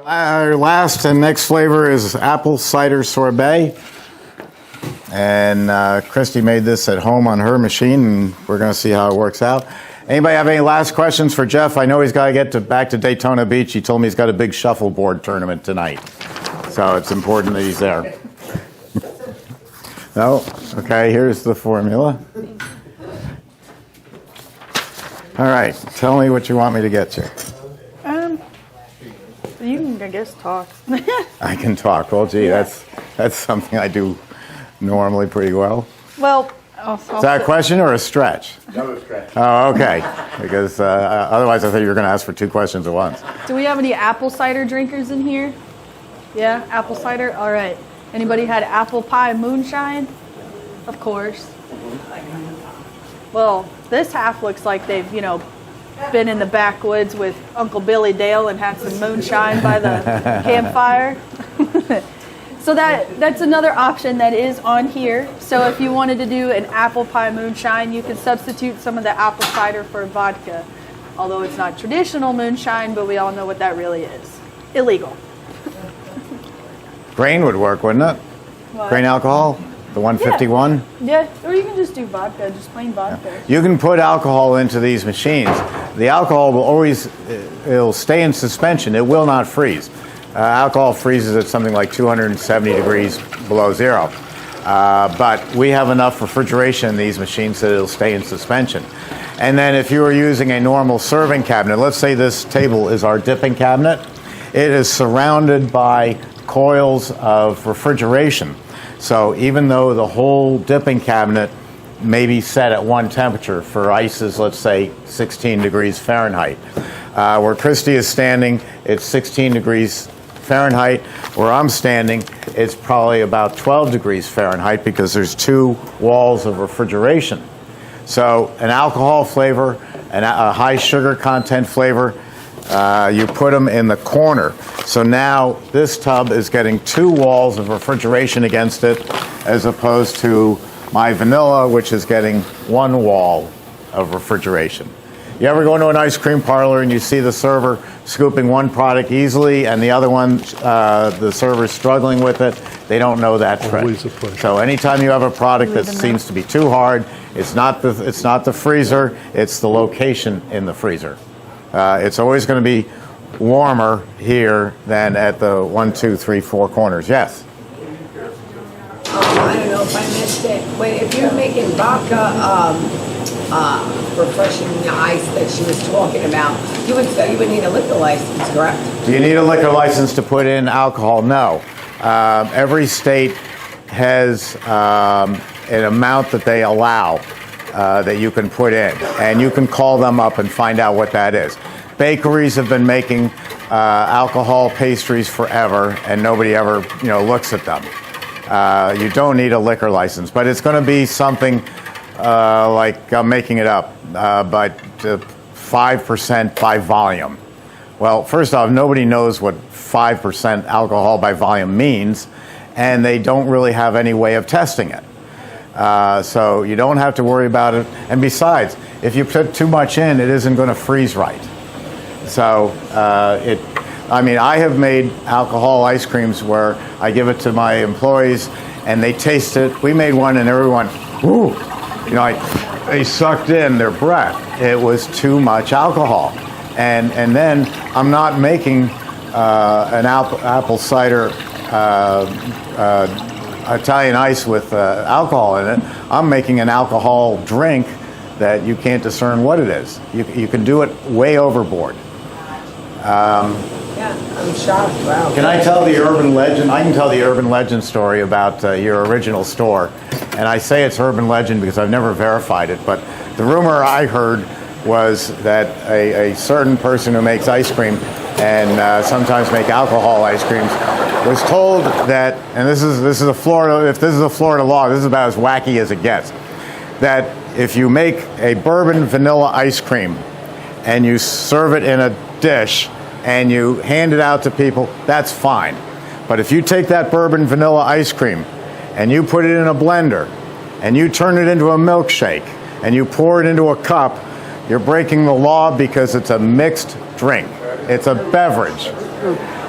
Our last and next flavor is apple cider sorbet. And Christi made this at home on her machine, and we're going to see how it works out. Anybody have any last questions for Jeff? I know he's got to get back to Daytona Beach. He told me he's got a big shuffleboard tournament tonight. So it's important that he's there. No? Okay, here's the formula. All right, tell me what you want me to get you. You can, I guess, talk. I can talk. Well, gee, Yeah. that's something I do normally pretty well. Well, is that a question or a stretch? No stretch. Oh, okay. Because otherwise I thought you were going to ask for two questions at once. do we have any apple cider drinkers in here? Yeah, apple cider? All right. Anybody had apple pie moonshine? Of course. Well, this half looks like they've, been in the backwoods with Uncle Billy Dale and had some moonshine by the campfire. So that's another option that is on here. So if you wanted to do an apple pie moonshine, you can substitute some of the apple cider for vodka. Although it's not traditional moonshine, but we all know what that really is. Illegal. Grain would work, wouldn't it? What? Grain alcohol? The 151? Yeah, or you can just do vodka, just plain vodka. You can put alcohol into these machines. The alcohol will always, it'll stay in suspension. It will not freeze. Alcohol freezes at something like 270 degrees below zero. But we have enough refrigeration in these machines that it'll stay in suspension. And then if you were using a normal serving cabinet, let's say this table is our dipping cabinet, it is surrounded by coils of refrigeration. So even though the whole dipping cabinet may be set at one temperature, for ices, let's say 16 degrees Fahrenheit. Where Christi is standing, it's 16 degrees Fahrenheit. Where I'm standing, it's probably about 12 degrees Fahrenheit because there's two walls of refrigeration. So an alcohol flavor and a high sugar content flavor, you put them in the corner. So now this tub is getting two walls of refrigeration against it as opposed to my vanilla, which is getting one wall of refrigeration. You ever go into an ice cream parlor and you see the server scooping one product easily and the other one, the server's struggling with it? They don't know that trick. Always a pleasure. So anytime you have a product that seems to be too hard, it's not the freezer, it's the location in the freezer. It's always going to be warmer here than at the 1, 2, 3, 4 corners. Yes? I don't know if I missed it, but if you're making vodka refreshing ice that she was talking about, you would need a liquor license, correct? Do you need a liquor license to put in alcohol? No. Every state has an amount that they allow that you can put in, and you can call them up and find out what that is. Bakeries have been making alcohol pastries forever, and nobody ever, looks at them. You don't need a liquor license, but it's going to be something like, I'm making it up, but 5% by volume. Well, first off, nobody knows what 5% alcohol by volume means, and they don't really have any way of testing it. So you don't have to worry about it. And besides, if you put too much in, it isn't going to freeze right. So I have made alcohol ice creams where I give it to my employees and they taste it. We made one and everyone, whoo, they sucked in their breath. It was too much alcohol. And then I'm not making an apple cider Italian ice with alcohol in it. I'm making an alcohol drink that you can't discern what it is. You can do it way overboard. Yeah, I'm shocked. Wow. Can I tell the urban legend? I can tell the urban legend story about your original store. And I say it's urban legend because I've never verified it. But the rumor I heard was that a certain person who makes ice cream and sometimes make alcohol ice creams was told that, and this is a Florida, if this is a Florida law, this is about as wacky as it gets, that if you make a bourbon vanilla ice cream and you serve it in a dish and you hand it out to people, that's fine. But if you take that bourbon vanilla ice cream and you put it in a blender and you turn it into a milkshake and you pour it into a cup, you're breaking the law because it's a mixed drink. It's a beverage.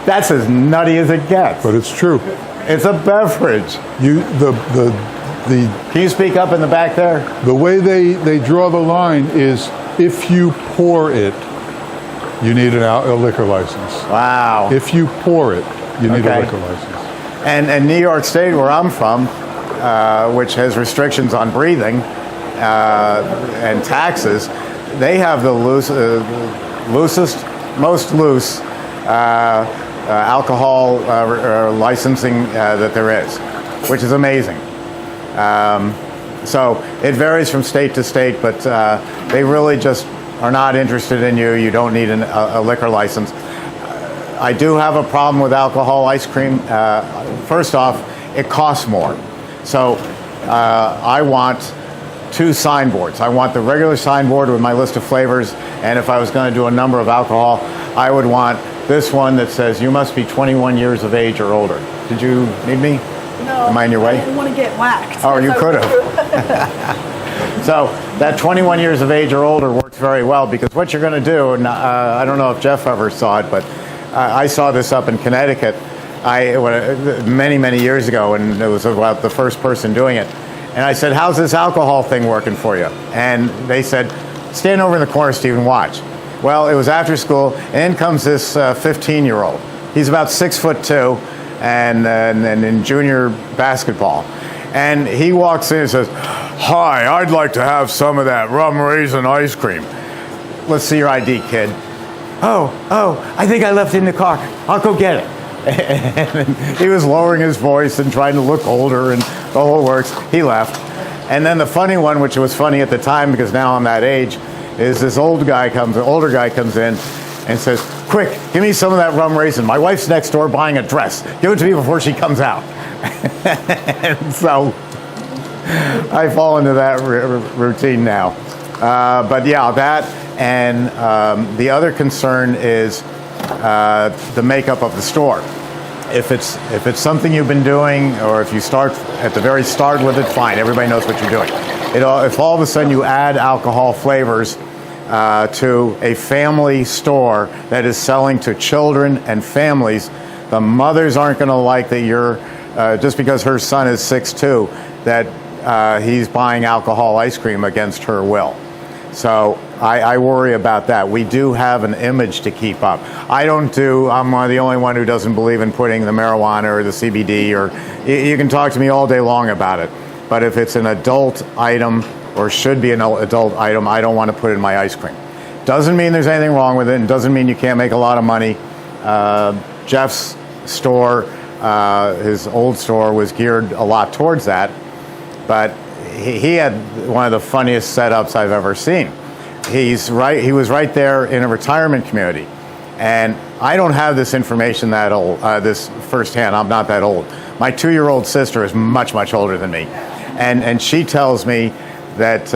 That's as nutty as it gets. But it's true. It's a beverage. Can you speak up in the back there? The way they draw the line is if you pour it, you need a liquor license. Wow. If you pour it, you need a Okay. liquor license. And New York State, where I'm from, which has restrictions on breathing and taxes, they have the loosest, most loose alcohol licensing that there is, which is amazing. So it varies from state to state, but they really just are not interested in you. You don't need a liquor license. I do have a problem with alcohol ice cream. First off, it costs more. So I want two signboards. I want the regular signboard with my list of flavors, and if I was going to do a number of alcohol, I would want this one that says you must be 21 years of age or older. Did you need me? No. Am I in your way? I didn't want to get whacked. Oh, you That's could how- have. So that 21 years of age or older works very well because what you're going to do, and I don't know if Jeff ever saw it, but I saw this up in Connecticut many years ago, and it was about the first person doing it. And I said, how's this alcohol thing working for you? And they said, stand over in the corner, Steve, and watch. Well, it was after school, and in comes this 15-year-old. He's about 6'2", and in junior basketball. And he walks in and says, hi, I'd like to have some of that rum raisin ice cream. Let's see your ID, kid. Oh, I think I left it in the car. I'll go get it. And he was lowering his voice and trying to look older and the whole works. He left. And then the funny one, which was funny at the time because now I'm that age, is this older guy comes in and says, quick, give me some of that rum raisin. My wife's next door buying a dress. Give it to me before she comes out. And so I fall into that routine now. But yeah, that and the other concern is the makeup of the store. If it's something you've been doing, or if you start at the very start with it, fine. Everybody knows what you're doing. If all of a sudden you add alcohol flavors to a family store that is selling to children and families, the mothers aren't going to like that you're just because her son is 6'2", that he's buying alcohol ice cream against her will. So I worry about that. We do have an image to keep up. I'm the only one who doesn't believe in putting the marijuana or the CBD, or you can talk to me all day long about it. But if it's an adult item or should be an adult item, I don't want to put it in my ice cream. Doesn't mean there's anything wrong with it, and doesn't mean you can't make a lot of money. Jeff's store, his old store, was geared a lot towards that, but he had one of the funniest setups I've ever seen. He was right there in a retirement community, and I don't have this information that old, this firsthand. I'm not that old. My 2-year-old sister is much older than me, and she tells me that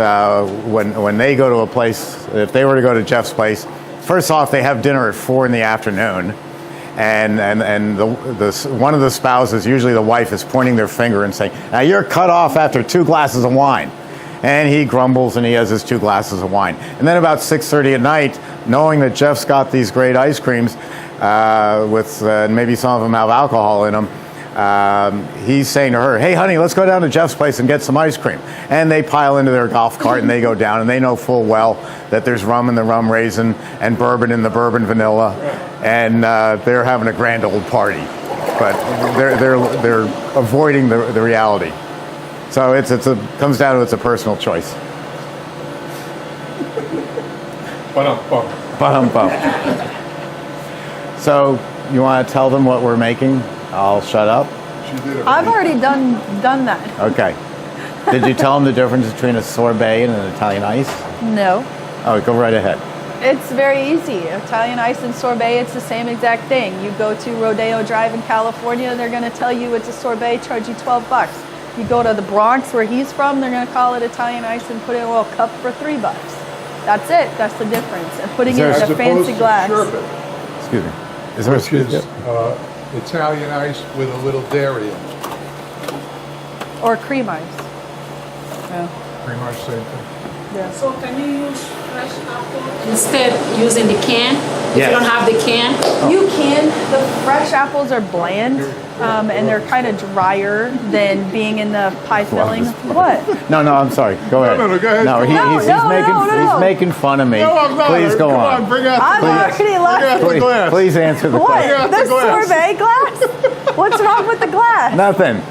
when they go to a place, if they were to go to Jeff's place, first off they have dinner at 4 in the afternoon. And one of the spouses, usually the wife, is pointing their finger and saying, now you're cut off after 2 glasses of wine. And he grumbles and he has his 2 glasses of wine. And then about 6:30 at night, knowing that Jeff's got these great ice creams with maybe some of them have alcohol in them, he's saying to her, hey honey, let's go down to Jeff's place and get some ice cream. And they pile into their golf cart and they go down, and they know full well that there's rum in the rum raisin and bourbon in the bourbon vanilla, and they're having a grand old party. But they're avoiding the reality. So it comes down to it's a personal choice. Ba-dum-bum. So you want to tell them what we're making? I'll shut up. I've already done that. Okay. Did you tell them the difference between a sorbet and an Italian ice? No. Oh, go right ahead. It's very easy. Italian ice and sorbet, it's the same exact thing. You go to Rodeo Drive in California, they're going to tell you it's a sorbet, charge you $12. You go to the Bronx where he's from, they're going to call it Italian ice and put it in a little cup for $3. That's it. That's the difference. And putting it in a fancy glass. Sherbet, Excuse me. Is there which is Italian ice with a little dairy in it. Or cream ice. Yeah. Pretty much same thing. Yeah. So can you use fresh apple instead using the can? If Yes. you don't have the can? You can. The fresh apples are bland, and they're kind of drier than being in the pie filling. What? No, I'm sorry. Go ahead. no, go ahead. No, No, he's making fun of me. No, I'm not. Please go Come on. bring out I'm the glass. already laughing. Bring out the glass. Please answer the What? question. Yeah, There's the glass. sorbet glass? What's wrong with the glass? Nothing.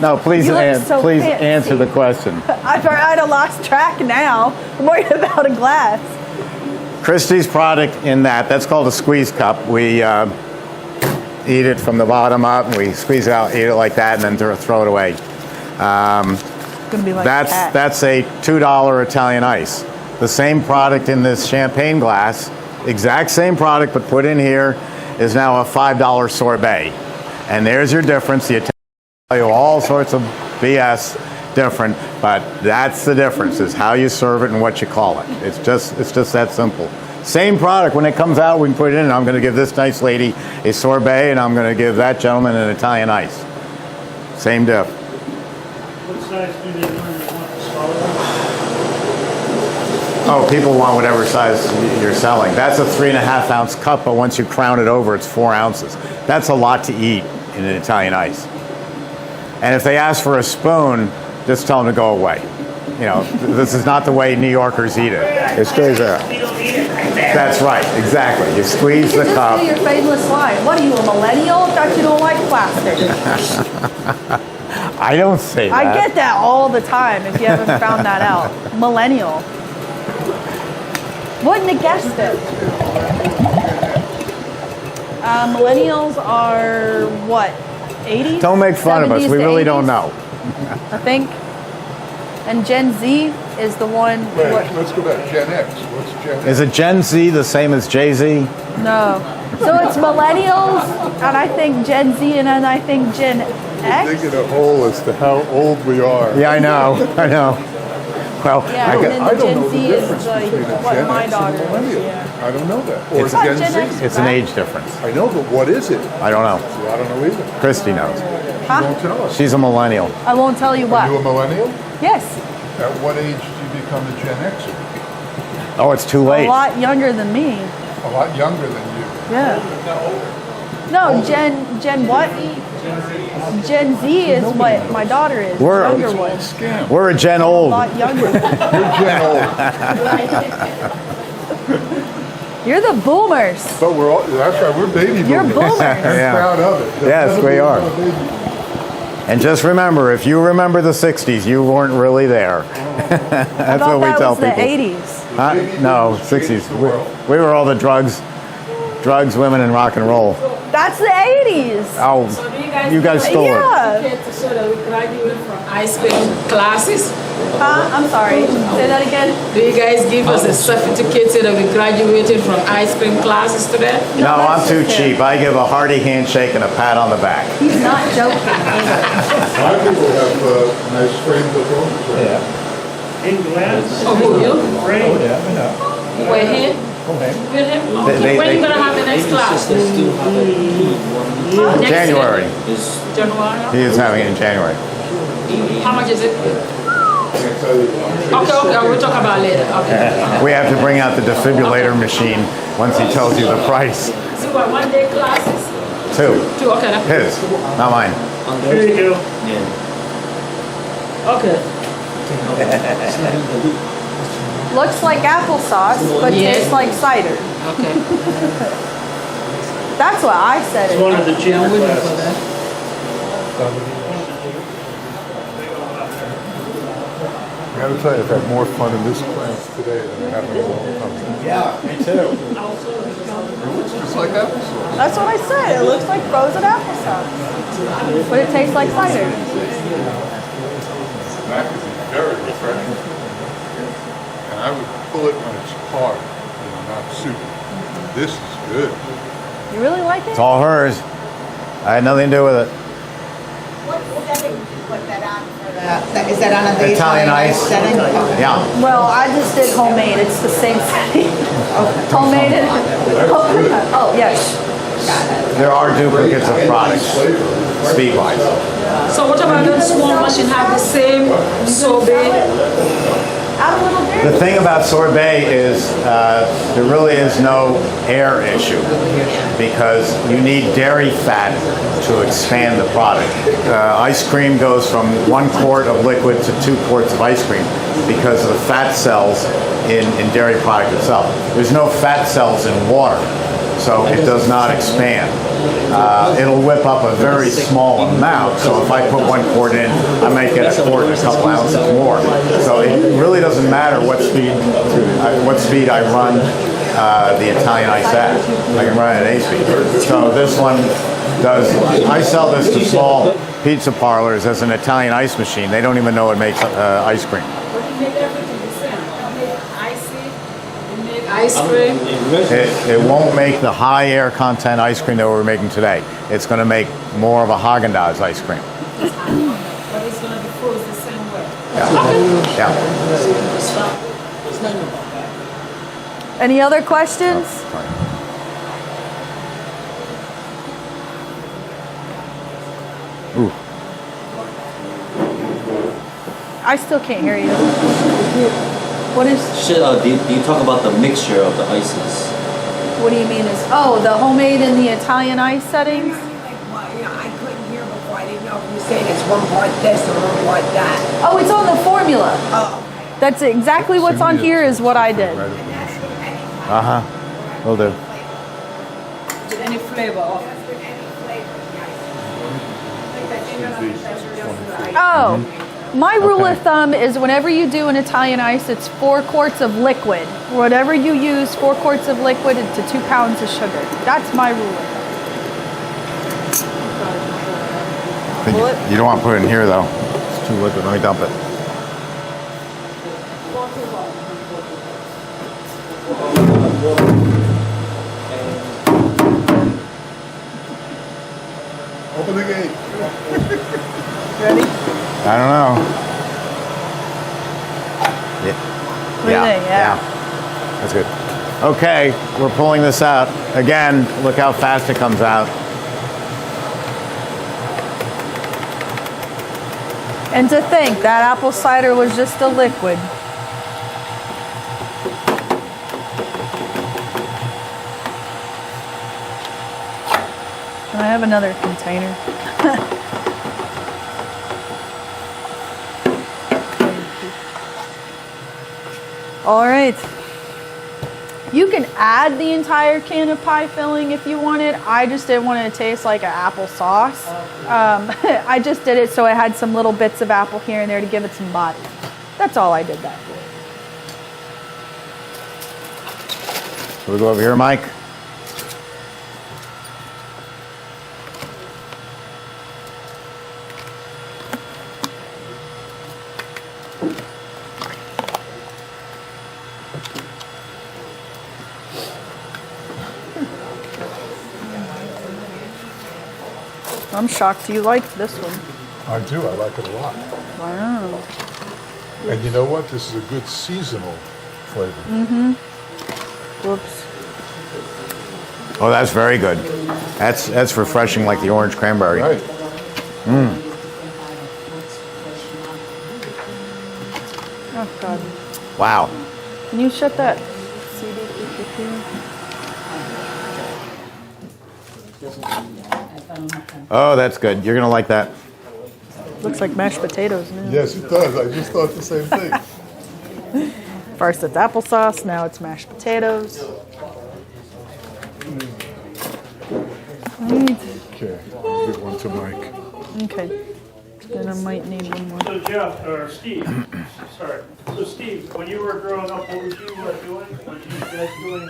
No, please, You look so please fancy. answer the question. I'd have lost track now. I'm worried about a glass. Christie's product in that's called a squeeze cup. We eat it from the bottom up, and we squeeze it out, eat it like that, and then throw it away. It's gonna be like that. That's a $2 Italian ice. The same product in this champagne glass, exact same product, but put in here, is now a $5 sorbet. And there's your difference. The Italian tell you all sorts of BS different, but that's the difference, is how you serve it and what you call it. It's just that simple. Same product. When it comes out, we can put it in, and I'm going to give this nice lady a sorbet, and I'm going to give that gentleman an Italian ice. Same diff. What size do they want? They want the smaller one? Oh, people want whatever size you're selling. That's a 3.5 ounce cup, but once you crown it over, it's 4 ounces. That's a lot to eat in an Italian ice. And if they ask for a spoon, just tell them to go away. You know, this is not the way New Yorkers eat it. It stays there. We don't eat it like that. That's right, exactly. You squeeze the Just cup. do your famous line. What are you, a millennial? Thought you don't like plastic. I don't say that. I get that all the time if you haven't found that out. Millennial. Wouldn't have guessed it. Millennials are what? 80s? Don't make fun of us. 70s We to really don't 80s, know. I think. And Gen Z is the one. Wait, What, let's go back. Gen X. What's Gen X? Is it Gen Z the same as Jay-Z? no. So it's millennials, and I think Gen Z, and then I think Gen X. Digging a hole as to how old we are. Yeah, I know. Well, Yeah, I and got, then I the don't Gen know Z the is difference like between a what Gen my X daughter and a is. millennial. Yeah. I don't know that. Or It's What Gen Gen Z. X? it's an age difference. I know, but what is it? I don't know. See, I don't know either. Christy knows. Huh? Don't tell us. She's a millennial. I won't tell you Are you a what. millennial? Yes, At what age do you become a Gen Xer? Oh, it's too a late. lot younger than me. A lot younger than you. Yeah. No, Gen what? Gen Z is what my daughter is. The We're- younger It's all one. a scam. We're a Gen A old. lot younger. We're Gen old. You're the boomers. But we're all, that's right, we're baby boomers. You're boomers. I'm Yeah. proud of it. Yes, we are. Baby boomers. And just remember, if you remember the 60s, you weren't really there. I That's thought what we that tell was the people. 80s. Huh? No, 60s. We were all the drugs, women, and rock and roll. That's the 80s. Oh, So do you guys stole it. Yeah. Kids so that we graduate from ice cream classes? Huh? I'm sorry. Say that again. Do you guys give us a certificate so that we graduated from ice cream classes today? No, I'm that's too just cheap. I give a hearty handshake and a pat on the back. He's not joking either. My people have nice framed diplomas. Right? In glass. Oh, who, you? Right. We're here? With him? Okay. When are you gonna have the next class? Next January. year? January? He is having it in January. How much is it? Can't tell you. Okay, we'll talk about it later. Okay. We have to bring out the defibrillator machine once he tells you the price. So what, 1 day classes? 2. 2, okay. His, not mine. There you go. Okay. Looks like applesauce, but Yeah. tastes like cider. Okay. That's what I said. It's It. one of the cheaper I'm waiting for classes. that. I gotta tell you, I've had more fun in this class today than I have in a long time. Yeah, me too. It looks just like applesauce. That's what I said. It looks like frozen applesauce, but it tastes like cider. That is very refreshing. And I would pull it when it's hard, not soup. This is good. You really like it? It's all hers. I had nothing to do with it. What setting did you put that on for the, is that on a Italian ice. setting? Okay. Yeah. Well, I just did homemade. It's the same setting. Homemade. Oh yes. there are duplicates of products, speed-wise. So what about the small machine have the same sorbet? Add a little dairy. The thing about sorbet is there really is no air issue because you need dairy fat to expand the product. Ice cream goes from 1 quart of liquid to 2 quarts of ice cream because of the fat cells in dairy product itself. There's no fat cells in water, so it does not expand. It'll whip up a very small amount, so if I put 1 quart in, I might get a quart and a couple ounces more. So it really doesn't matter what speed I run the Italian ice at. I can run it at 8 speed. So this one does, I sell this to small pizza parlors as an Italian ice machine. They don't even know it makes ice cream. Ice cream. It won't make the high air content ice cream that we're making today. It's going to make more of a Haagen-Dazs ice cream. But it's gonna be frozen the same way. Yeah. Any other questions? Ooh. I still can't hear you. What is? Do you talk about the mixture of the ices? What do you mean? Is the homemade and the Italian ice settings? I couldn't hear before. I didn't know if you were saying it's 1 part this or 1 part that. Oh, it's on the formula. Oh. That's exactly what's on here is what I did. Will do. With any flavor of Oh, my rule of thumb is whenever you do an Italian ice, it's 4 quarts of liquid. Whatever you use, 4 quarts of liquid to 2 pounds of sugar. That's my rule of thumb. You don't want to put it in here though. It's too liquid. Let me dump it. Open the gate. Ready? I don't know. What do you think? Yeah. That's good. Okay, we're pulling this out. Again, look how fast it comes out. And to think that apple cider was just a liquid. Can I have another container? All right. You can add the entire can of pie filling if you wanted. I just didn't want it to taste like an apple sauce. I just did it so it had some little bits of apple here and there to give it some body. That's all I did that for. So we go over here, Mike. I'm shocked you liked this one. I do. I like it a lot. Wow. And you know what? This is a good seasonal flavor. Whoops. Oh, that's very good. That's refreshing, like the orange cranberry. Right. Oh, God. Wow. Can you shut that CD? Oh, that's good. You're gonna like that. Looks like mashed potatoes now. Yes, it does. I just thought the same thing. First it's applesauce, now it's mashed potatoes. Okay, I'll give one to Mike. Okay. Then I might need one more. So Jeff, or Steve, sorry. So Steve, when you were growing up, what was you doing? Were you guys doing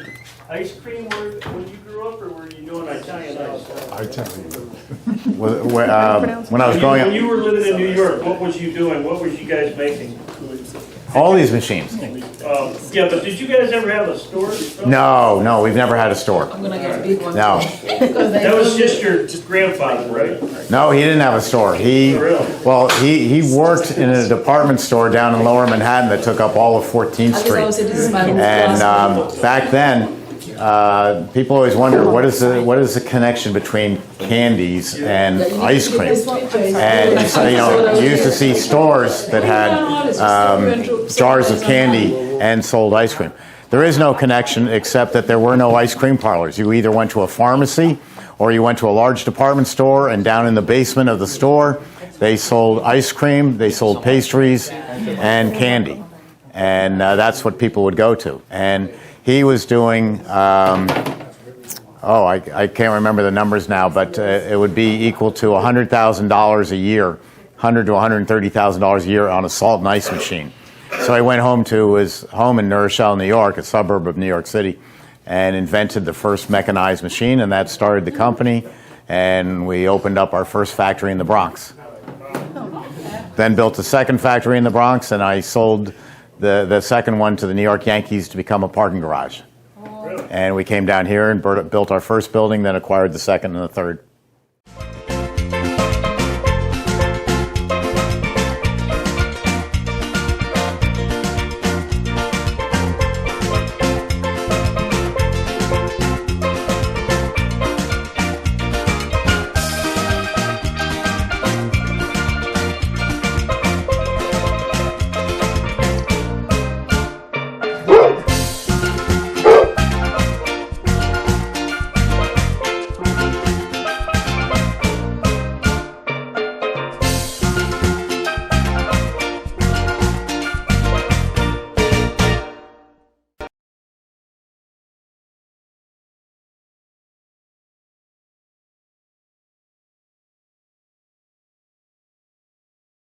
ice cream when you grew up, or were you doing Italian ice? I tell you. When I was growing When up, you were living in New York, what was you doing? What was you guys making? all these machines. Yeah, but did you guys ever have a store? No, we've never had a store. I'm gonna get a big one. No, That was just your grandfather, right? no, he didn't have a store. He worked in a department store down in Lower Manhattan that took up all of 14th Street. And back then, people always wonder what is the connection between candies and ice cream. And so, you used to see stores that had jars of candy and sold ice cream. There is no connection except that there were no ice cream parlors. You either went to a pharmacy or you went to a large department store, and down in the basement of the store they sold ice cream, they sold pastries and candy. And that's what people would go to. And he was doing, I can't remember the numbers now, but it would be equal to $100,000 a year, $100,000 to $130,000 a year on a salt and ice machine. So he went home to his home in New Rochelle, New York, a suburb of New York City, and invented the first mechanized machine, and that started the company. And we opened up our first factory in the Bronx. Then built a second factory in the Bronx, and I sold the second one to the New York Yankees to become a parking garage. And we came down here and built our first building, then acquired the second and the third.